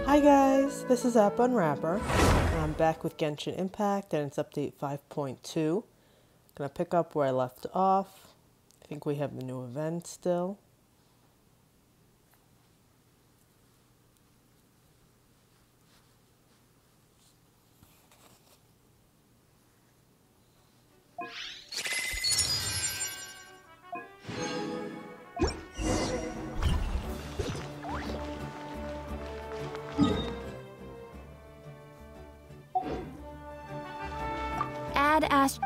Hi guys, this is App Unwrapper, and I'm back with Genshin Impact, and it's update 5.2. Gonna pick up where I left off. I think we have the new event still. Add Ash.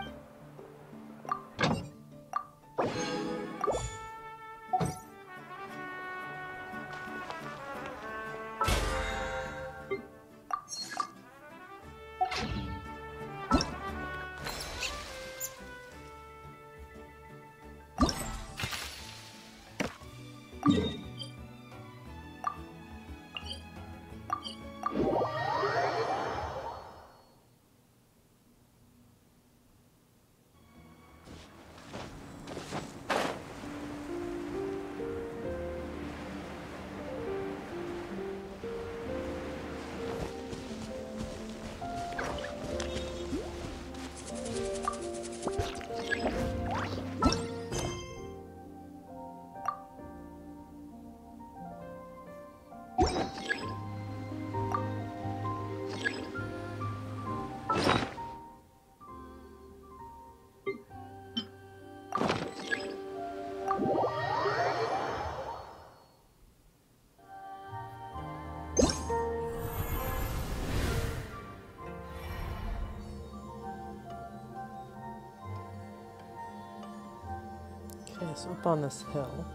Okay, so up on this hill.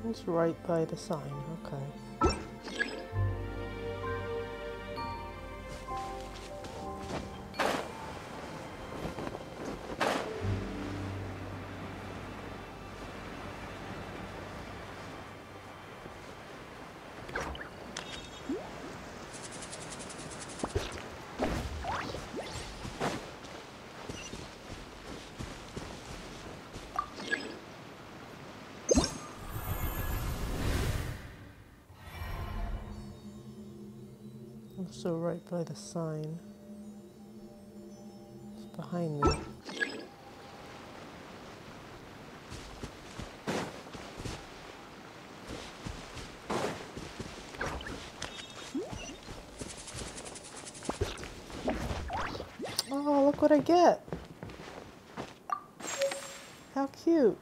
It's right by the sign, okay. Also right by the sign. It's behind me. Oh, look what I get! How cute!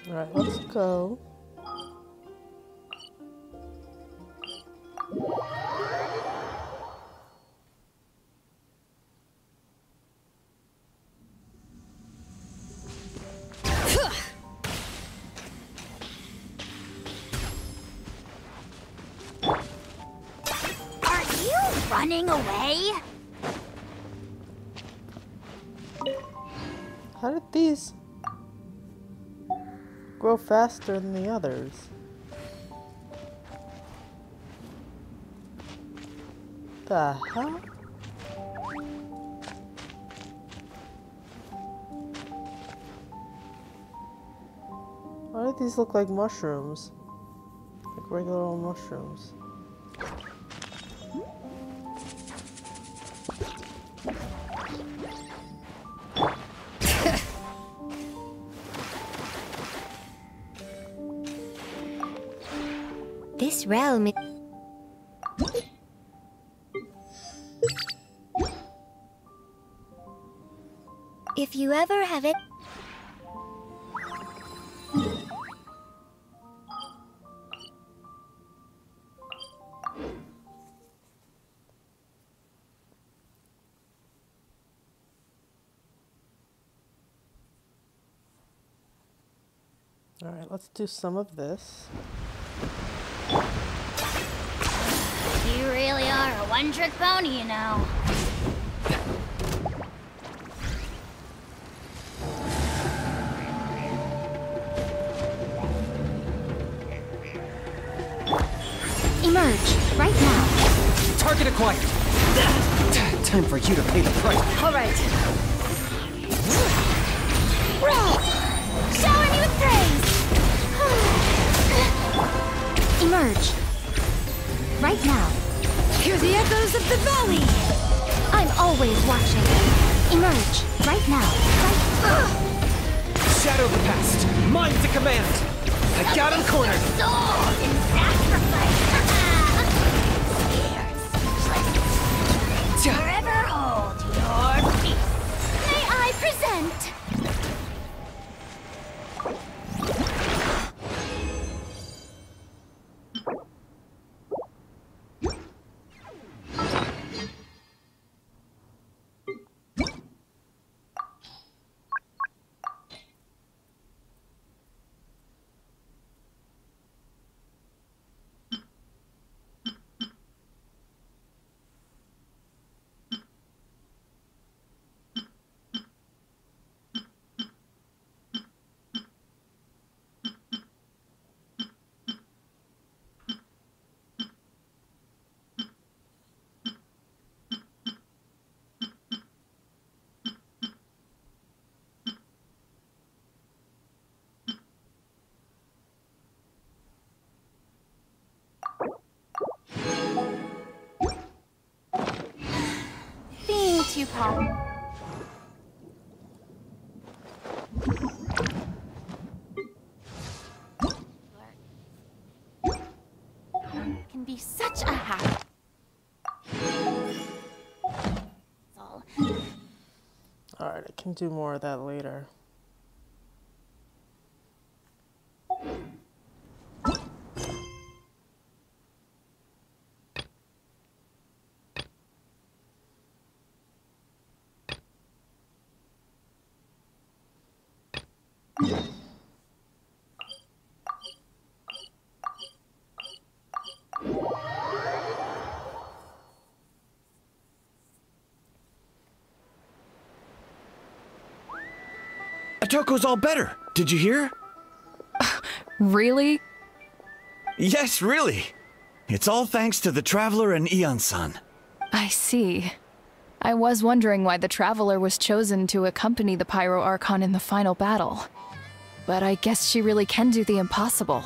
Alright, let's go. Are you running away? How did these grow faster than the others? The hell? Why do these look like mushrooms? Like regular old mushrooms. This realm is... If you ever have it... All right, let's do some of this. You really are a one-trick pony, you know. Emerge, right now. Target acquired. Time for you to pay the price. All right. Roll! Shower me with praise! Emerge. Right now. Hear the echoes of the valley! I'm always watching. Emerge. Right now. Shadow the past. Mine to command. I got him cornered. Soul in sacrifice! Forever hold your peace. May I present? You, Paul. Can be such a hack. All right, I can do more of that later. Atoko's all better. Did you hear? Really? Yes, really. It's all thanks to the Traveler and Ion-san. I see. I was wondering why the Traveler was chosen to accompany the Pyro Archon in the final battle. But I guess she really can do the impossible.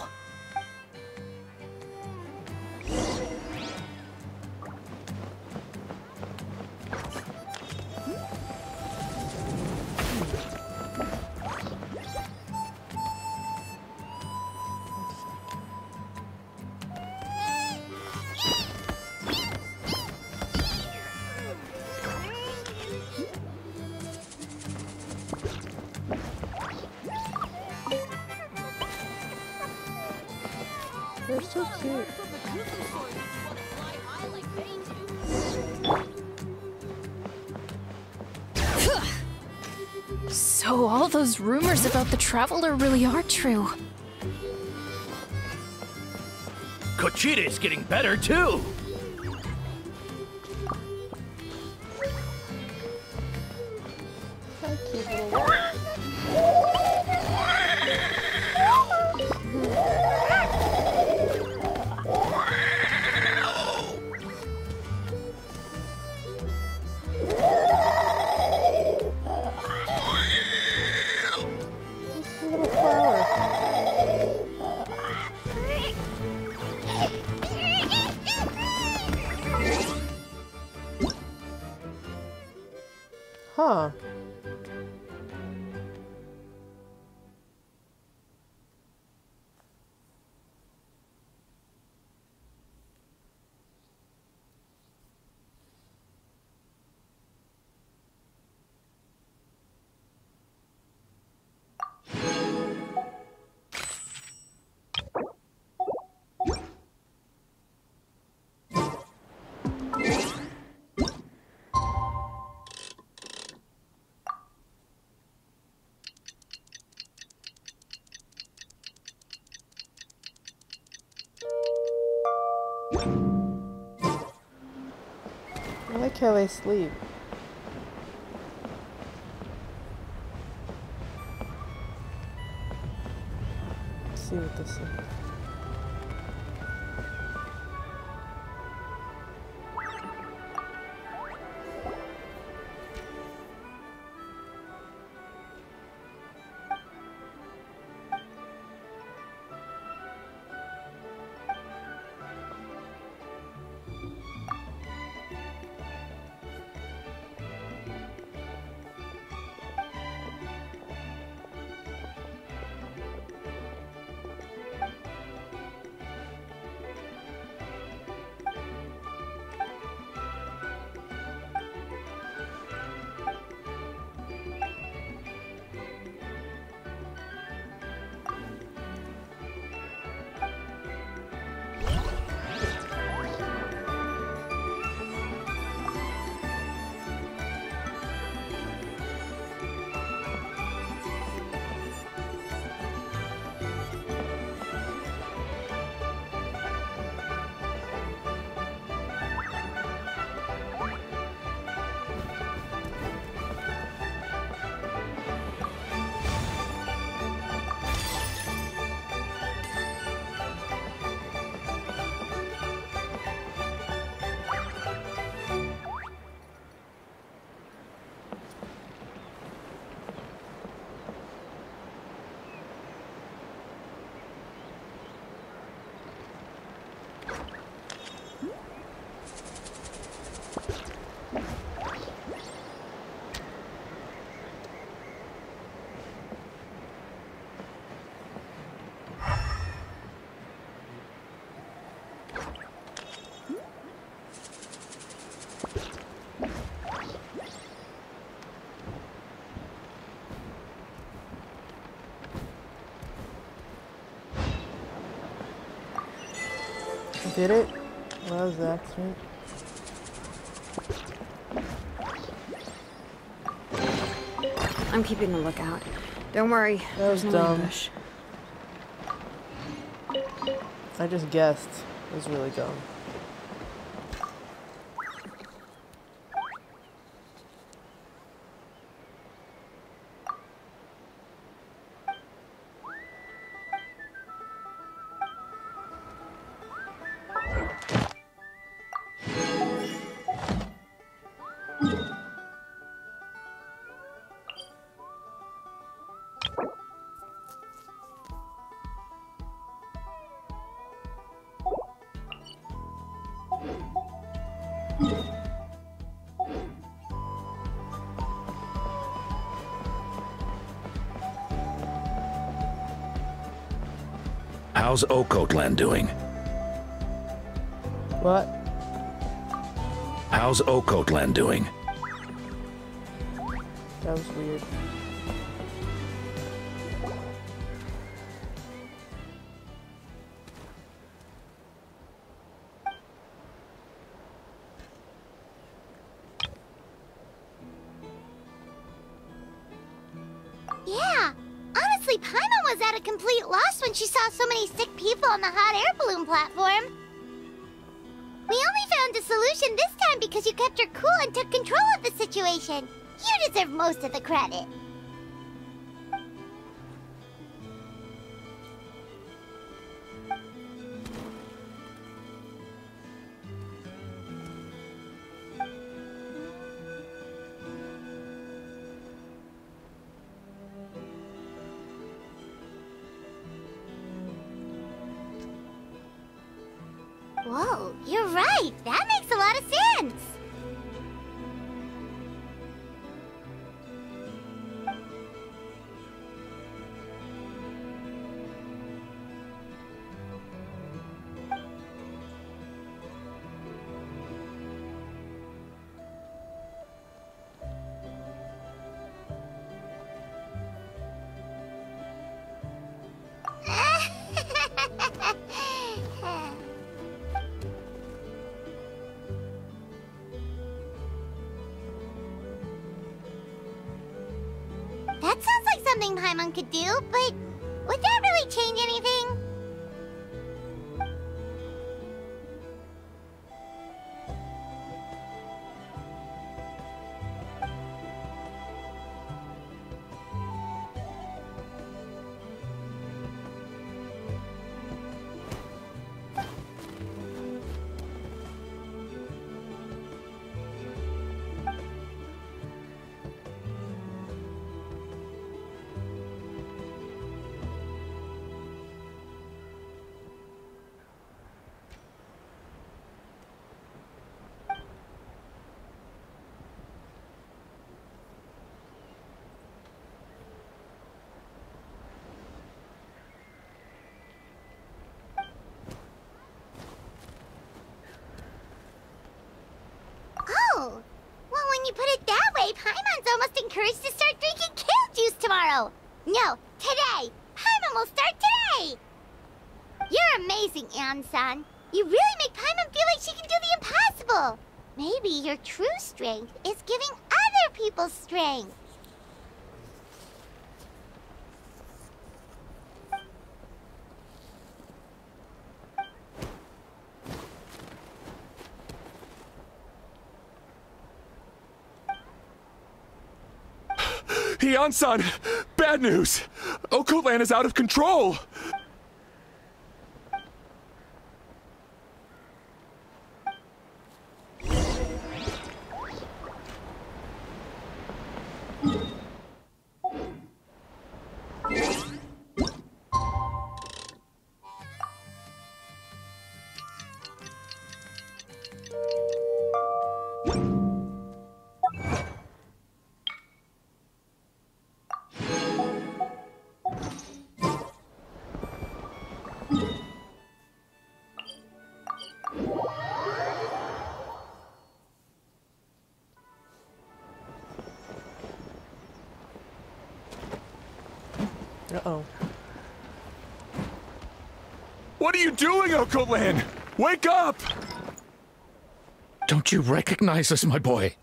They're so cute. So all those rumors about the Traveler really are true. Kochida's getting better too! Hi, cute little one. Little flower. Huh. like how they sleep. Let's see what this is. Did it? Well, that was an accident. I'm keeping a lookout. Don't worry. That was there's no dumb. ambush. I just guessed. It was really dumb. How's Okotlan doing? What? How's Okotlan doing? That was weird. Yeah, honestly, Paimon was at a complete loss when she saw so many sick people on the hot air balloon platform. We only found a solution this time because you kept her cool and took control of the situation. You deserve most of the credit. Whoa, you're right. That makes a lot of sense. That sounds like something Paimon could do, but would that really change anything? Oh! Well, when you put it that way, Paimon's almost encouraged to start drinking kale juice tomorrow! No, today! Paimon will start today! You're amazing, Ann-san. You really make Paimon feel like she can do the impossible! Maybe your true strength is giving other people strength. Ian-san! Bad news! Okotlan is out of control! Uh-oh. What are you doing, Okotlan? Wake up! Don't you recognize us, my boy?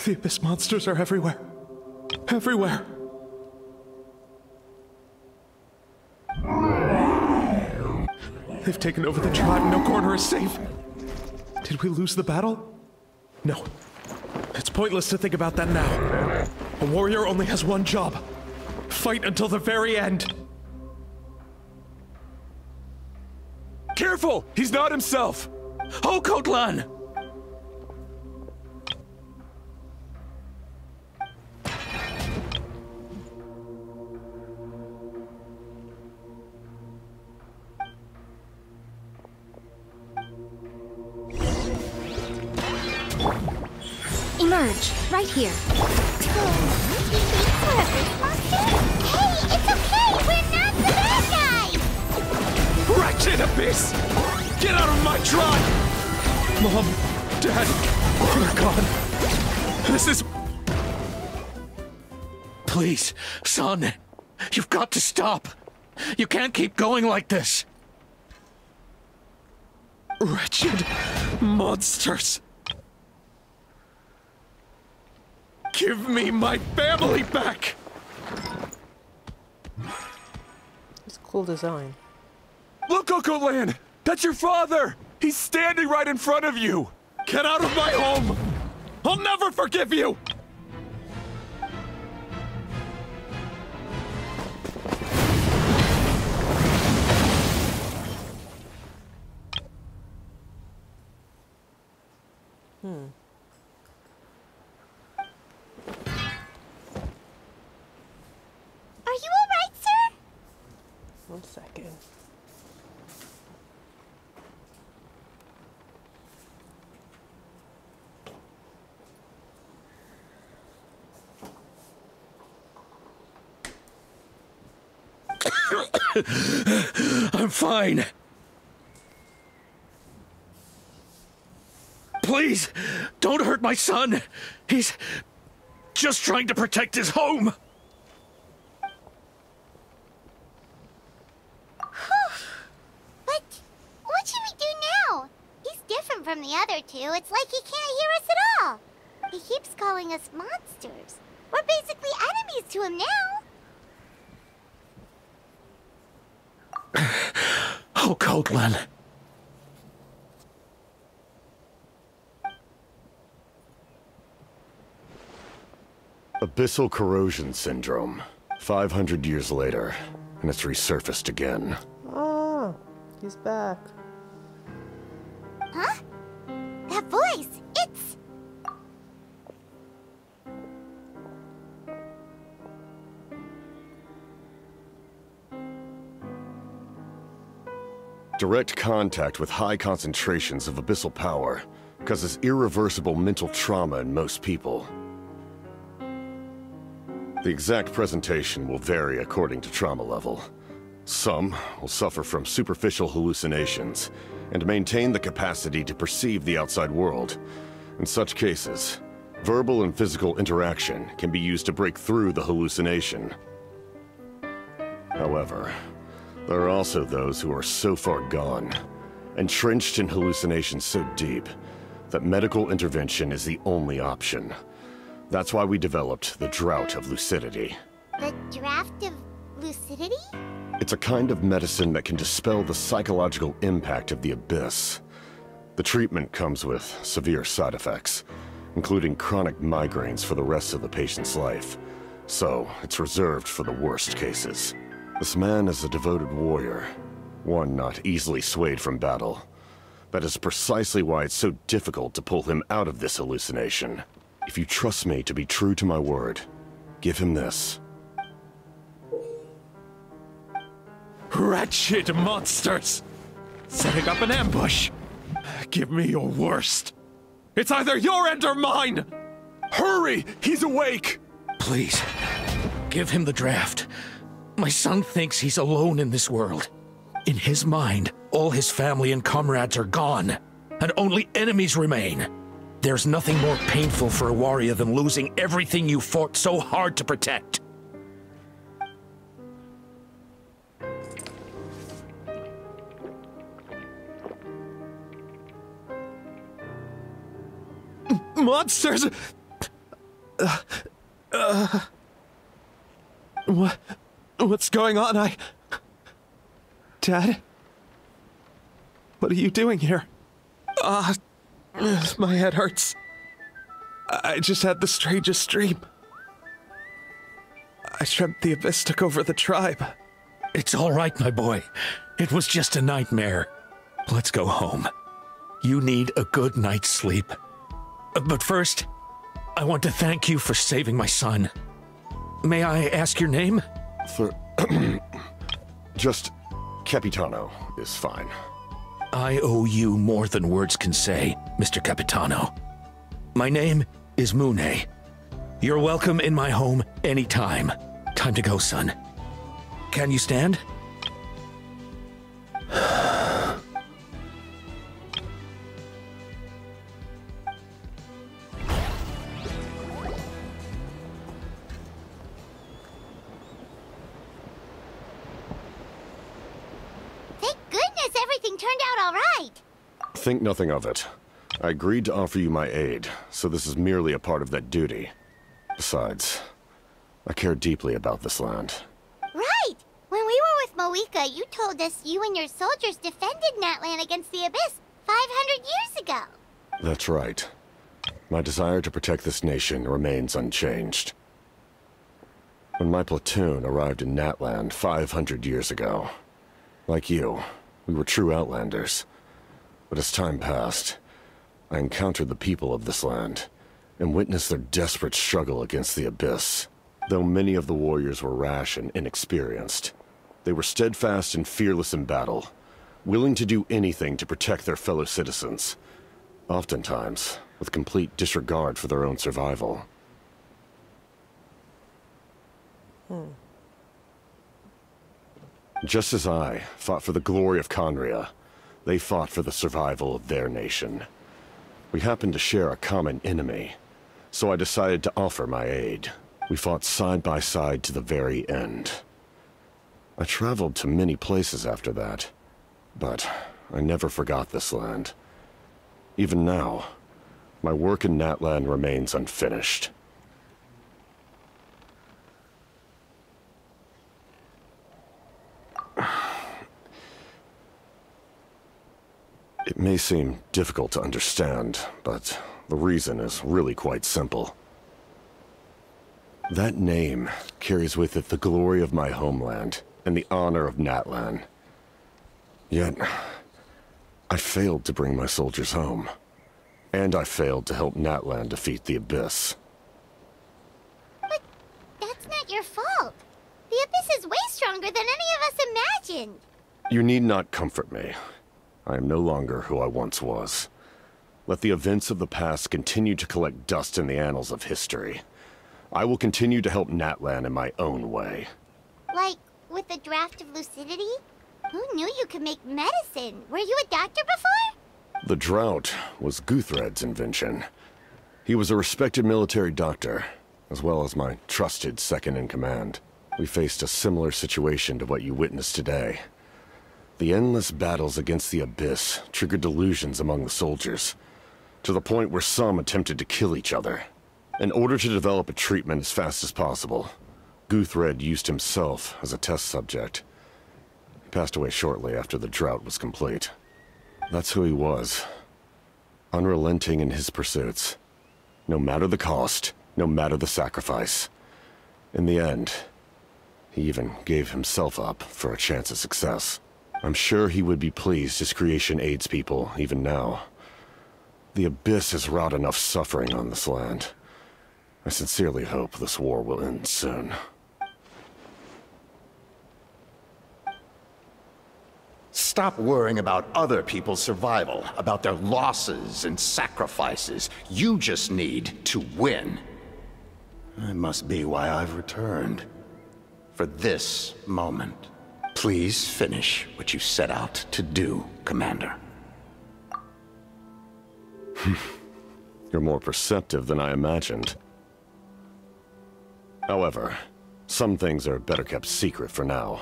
The Abyss monsters are everywhere. Everywhere. They've taken over the tribe. No corner is safe. Did we lose the battle? No. It's pointless to think about that now. A warrior only has one job. Fight until the very end. Careful! He's not himself! Okotlan! Emerge, right here. Hey, it's okay! We're not the bad guys! Wretched Abyss! Get out of my tribe! Mom, Dad, you're gone. This is... Please, son. You've got to stop. You can't keep going like this. Wretched monsters! Give me my family back! It's a cool design. Look, Okotlan! That's your father! He's standing right in front of you! Get out of my home! I'll never forgive you! Are you alright, sir? 1 second. I'm fine. Please, don't hurt my son. He's just trying to protect his home. But what should we do now? He's different from the other two. It's like he can't hear us at all. He keeps calling us monsters. We're basically enemies to him now. Okotlan. Abyssal corrosion syndrome. 500 years later, and it's resurfaced again. Oh, he's back. Huh? That voice, it's... Direct contact with high concentrations of abyssal power causes irreversible mental trauma in most people. The exact presentation will vary according to trauma level, Some will suffer from superficial hallucinations and maintain the capacity to perceive the outside world. In such cases, verbal and physical interaction can be used to break through the hallucination. However, there are also those who are so far gone, entrenched in hallucinations so deep, that medical intervention is the only option. That's why we developed the Drought of Lucidity. The Draft of Lucidity? It's a kind of medicine that can dispel the psychological impact of the Abyss. The treatment comes with severe side effects, including chronic migraines for the rest of the patient's life. So, it's reserved for the worst cases. This man is a devoted warrior, one not easily swayed from battle. That is precisely why it's so difficult to pull him out of this hallucination. If you trust me to be true to my word, give him this. Wretched monsters! Setting up an ambush! Give me your worst! It's either your end or mine! Hurry! He's awake! Please, give him the draft. My son thinks he's alone in this world. In his mind, all his family and comrades are gone, and only enemies remain. There's nothing more painful for a warrior than losing everything you fought so hard to protect. Monsters! What's going on? Dad? What are you doing here? My head hurts. I just had the strangest dream. I dreamt the Abyss took over the tribe. It's all right, my boy. It was just a nightmare. Let's go home. You need a good night's sleep. But first, I want to thank you for saving my son. May I ask your name? Just Capitano is fine. I owe you more than words can say, Mr. Capitano. My name is Mune. You're welcome in my home anytime. Time to go, son. Can you stand? Think nothing of it. I agreed to offer you my aid, so this is merely a part of that duty. Besides, I care deeply about this land. Right! When we were with MiHoYo, you told us you and your soldiers defended Natlan against the Abyss 500 years ago. That's right. My desire to protect this nation remains unchanged. When my platoon arrived in Natlan 500 years ago, like you, we were true outlanders. But as time passed, I encountered the people of this land and witnessed their desperate struggle against the Abyss. Though many of the warriors were rash and inexperienced, they were steadfast and fearless in battle, willing to do anything to protect their fellow citizens, oftentimes with complete disregard for their own survival. Just as I fought for the glory of Conria, they fought for the survival of their nation. We happened to share a common enemy, so I decided to offer my aid. We fought side by side to the very end. I traveled to many places after that, but I never forgot this land. Even now, my work in Natlan remains unfinished. It may seem difficult to understand, but the reason is really quite simple. That name carries with it the glory of my homeland and the honor of Natlan. Yet, I failed to bring my soldiers home. And I failed to help Natlan defeat the Abyss. But that's not your fault. The Abyss is way stronger than any of us imagined. You need not comfort me. I am no longer who I once was. Let the events of the past continue to collect dust in the annals of history. I will continue to help Natlan in my own way. Like, with a draft of lucidity? Who knew you could make medicine? Were you a doctor before? The drought was Guthred's invention. He was a respected military doctor, as well as my trusted second-in-command. We faced a similar situation to what you witnessed today. The endless battles against the Abyss triggered delusions among the soldiers, to the point where some attempted to kill each other. In order to develop a treatment as fast as possible, Guthred used himself as a test subject. He passed away shortly after the drought was complete. That's who he was. Unrelenting in his pursuits. No matter the cost, no matter the sacrifice. In the end, he even gave himself up for a chance at success. I'm sure he would be pleased his creation aids people, even now. The Abyss has wrought enough suffering on this land. I sincerely hope this war will end soon. Stop worrying about other people's survival, about their losses and sacrifices. You just need to win. That must be why I've returned. For this moment. Please finish what you set out to do, Commander. You're more perceptive than I imagined. However, some things are better kept secret for now.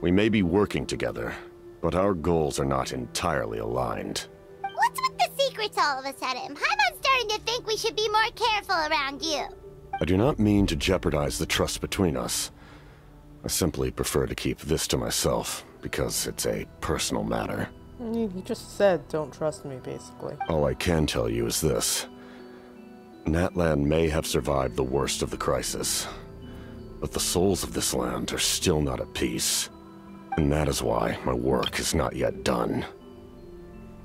We may be working together, but our goals are not entirely aligned. What's with the secrets all of a sudden? Paimon's starting to think we should be more careful around you. I do not mean to jeopardize the trust between us. I simply prefer to keep this to myself, because it's a personal matter. You just said, don't trust me, basically. All I can tell you is this. Natlan may have survived the worst of the crisis, but the souls of this land are still not at peace. And that is why my work is not yet done.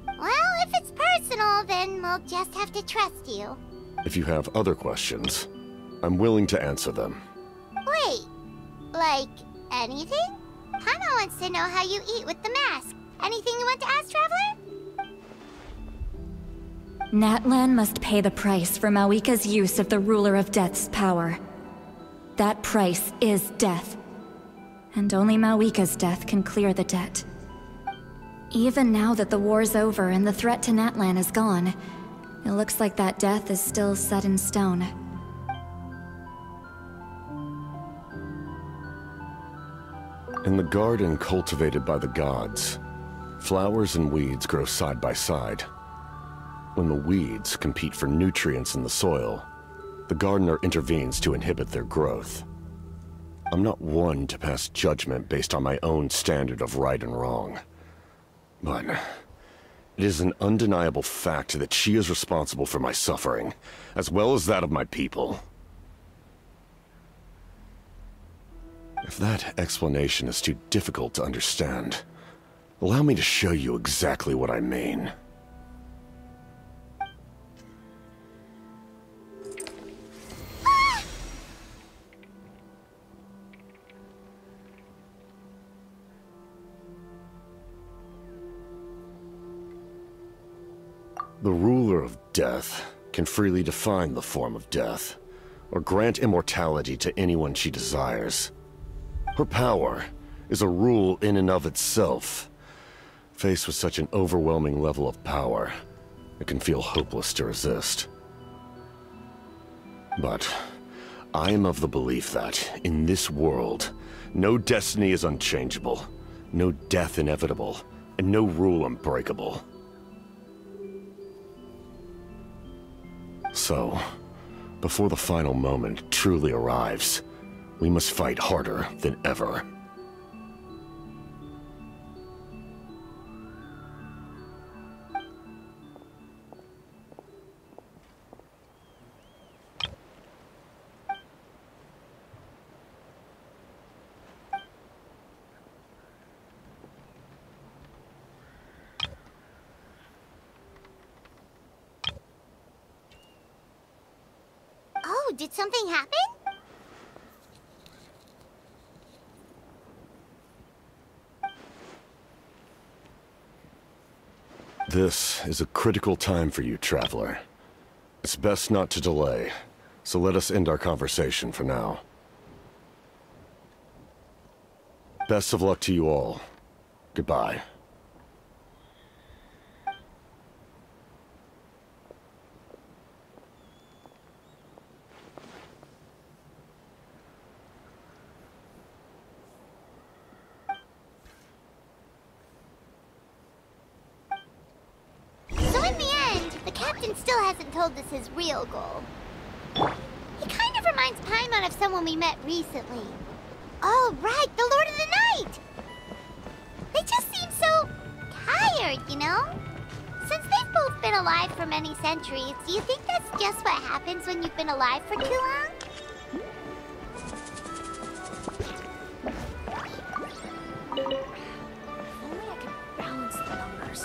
Well, if it's personal, then we'll just have to trust you. If you have other questions, I'm willing to answer them. Wait. Like, anything? Paimon wants to know how you eat with the mask. Anything you want to ask, Traveler? Natlan must pay the price for Mawika's use of the Ruler of Death's power. That price is death. And only Mawika's death can clear the debt. Even now that the war's over and the threat to Natlan is gone, it looks like that death is still set in stone. In the garden cultivated by the gods, flowers and weeds grow side by side. When the weeds compete for nutrients in the soil, the gardener intervenes to inhibit their growth. I'm not one to pass judgment based on my own standard of right and wrong. But it is an undeniable fact that she is responsible for my suffering, as well as that of my people. If that explanation is too difficult to understand, allow me to show you exactly what I mean. The Ruler of Death can freely define the form of death, or grant immortality to anyone she desires. Her power is a rule in and of itself. Faced with such an overwhelming level of power, it can feel hopeless to resist. But I am of the belief that, in this world, no destiny is unchangeable, no death inevitable, and no rule unbreakable. So, before the final moment truly arrives, we must fight harder than ever. Oh, did something happen? This is a critical time for you, Traveler. It's best not to delay, so let us end our conversation for now. Best of luck to you all. Goodbye. So in the end, the captain still hasn't told us his real goal. He kind of reminds Paimon of someone we met recently. Oh, right, the Lord of the Night! They just seem so tired, you know? Since they've both been alive for many centuries, do you think that's just what happens when you've been alive for too long? If only I could balance the numbers.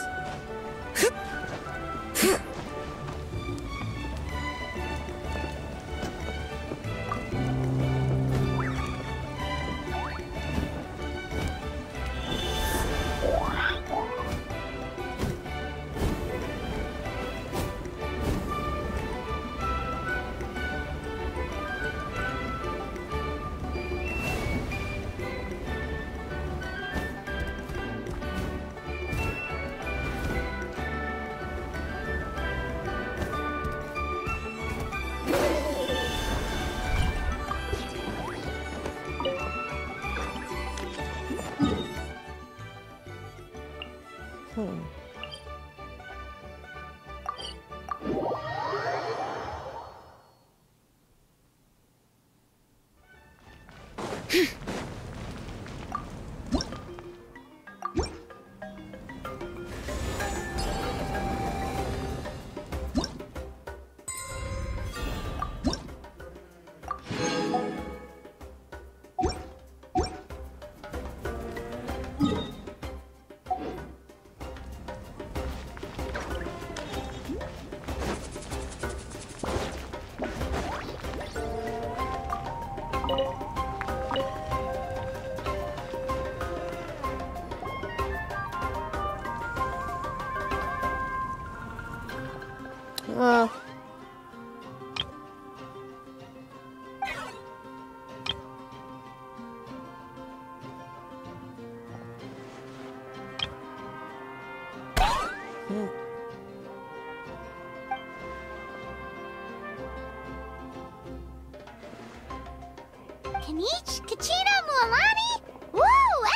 Kanich, Kachina, Mualani? Woo!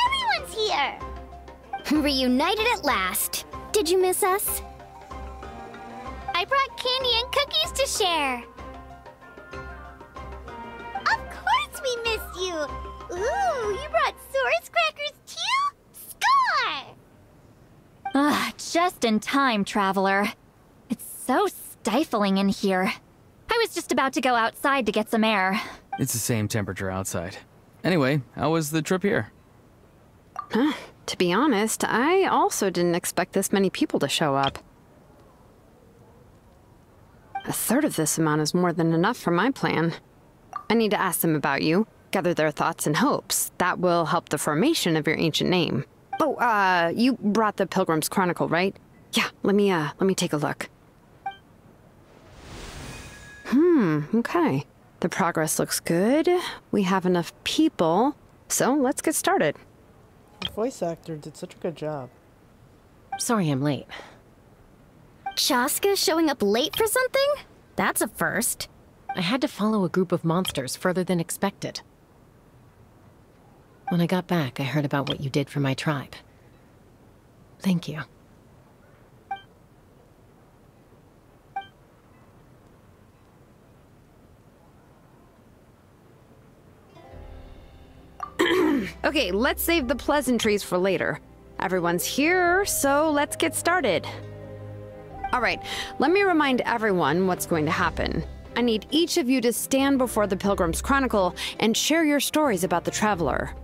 Everyone's here! Reunited at last. Did you miss us? I brought candy and cookies to share. Of course we missed you! Ooh, you brought Source crackers too? Score! Ah, just in time, Traveler. It's so stifling in here. I was just about to go outside to get some air. It's the same temperature outside. Anyway, how was the trip here? To be honest, I also didn't expect this many people to show up. A third of this amount is more than enough for my plan. I need to ask them about you, gather their thoughts and hopes. That will help the formation of your ancient name. Oh, you brought the Pilgrim's Chronicle, right? Yeah, let me take a look. Okay. The progress looks good. We have enough people, so let's get started. The voice actor did such a good job. Sorry I'm late. Chaska showing up late for something? That's a first. I had to follow a group of monsters further than expected. When I got back, I heard about what you did for my tribe. Thank you. Okay, let's save the pleasantries for later. Everyone's here, so let's get started. All right, let me remind everyone what's going to happen. I need each of you to stand before the Pilgrim's Chronicle and share your stories about the Traveler.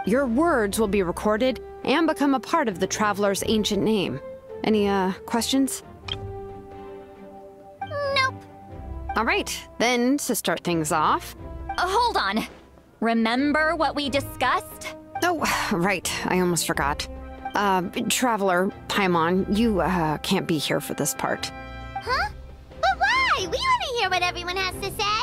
Your words will be recorded and become a part of the Traveler's ancient name. Any, questions? Nope. All right, then, to start things off... Hold on. Remember what we discussed? Oh, right. I almost forgot. Traveler, Paimon, you, can't be here for this part. Huh? But why? We want to hear what everyone has to say.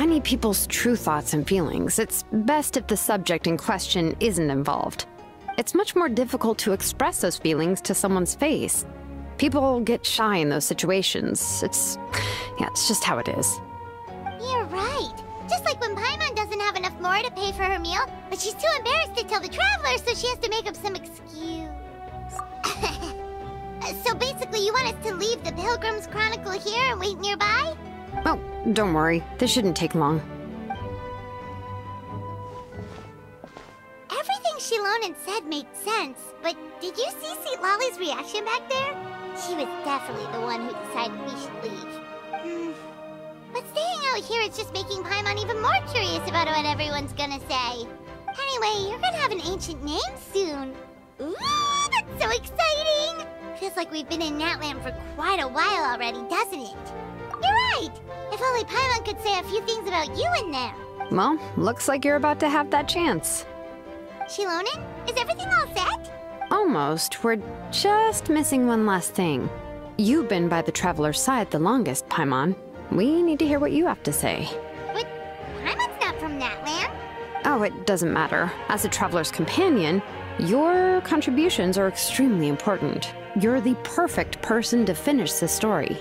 I need people's true thoughts and feelings. It's best if the subject in question isn't involved. It's much more difficult to express those feelings to someone's face. People get shy in those situations. It's just how it is. You're right. Just like when Paimon doesn't have enough more to pay for her meal, but she's too embarrassed to tell the traveler, so she has to make up some excuse. So basically, you want us to leave the Pilgrim's Chronicle here and wait nearby? Oh, don't worry. This shouldn't take long. Everything Shilonen said made sense, but did you see Sweet Lolly's reaction back there? She was definitely the one who decided we should leave. But staying out here is just making Paimon even more curious about what everyone's gonna say. Anyway, you're gonna have an ancient name soon. Ooh, that's so exciting! Feels like we've been in Natlan for quite a while already, doesn't it? You're right! If only Paimon could say a few things about you in there. Well, looks like you're about to have that chance. Shilonen, is everything all set? Almost. We're just missing one last thing. You've been by the Traveler's side the longest, Paimon. We need to hear what you have to say. But Paimon's not from Natlan. Oh, it doesn't matter. As a Traveler's companion, your contributions are extremely important. You're the perfect person to finish this story.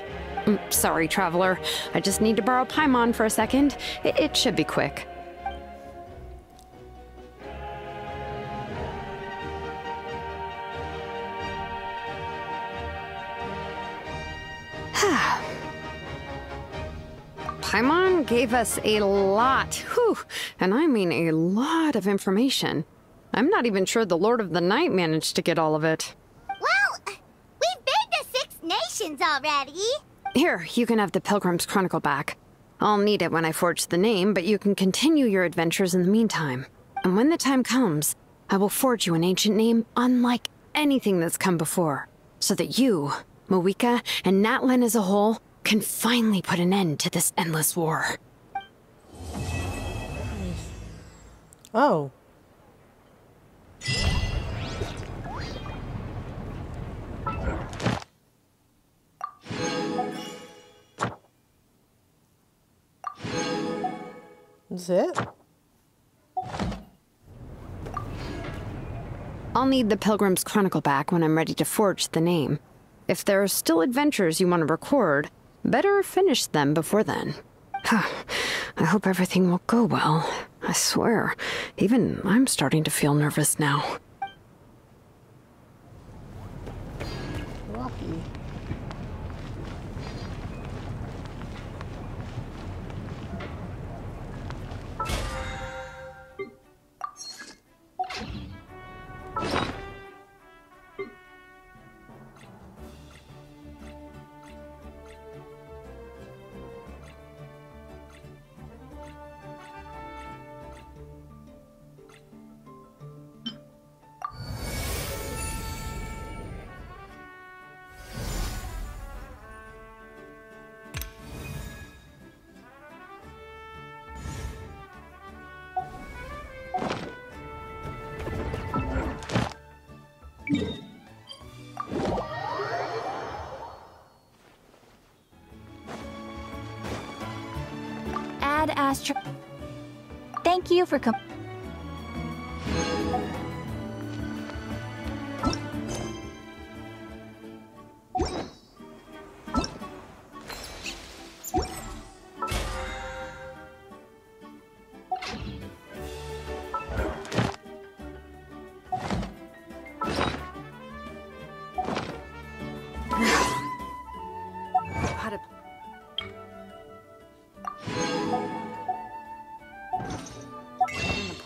Sorry, Traveler. I just need to borrow Paimon for a second. It should be quick. Paimon gave us a lot, whew, and I mean a lot of information. I'm not even sure the Lord of the Night managed to get all of it. Well, we've been to 6 nations already. Here, you can have the Pilgrim's Chronicle back. I'll need it when I forge the name, but you can continue your adventures in the meantime. And when the time comes, I will forge you an ancient name unlike anything that's come before, so that you, Moika, and Natlan as a whole can finally put an end to this endless war. Oh. That's it? I'll need the Pilgrim's Chronicle back when I'm ready to forge the name. If there are still adventures you want to record, better finish them before then. I hope everything will go well. I swear, even I'm starting to feel nervous now. Rocky. Ad Astra. Thank you for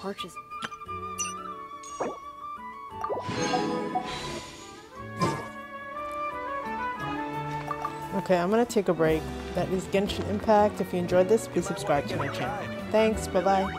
Porches. Okay, I'm gonna take a break. That is Genshin Impact. If you enjoyed this, please subscribe to my channel. Thanks, bye-bye.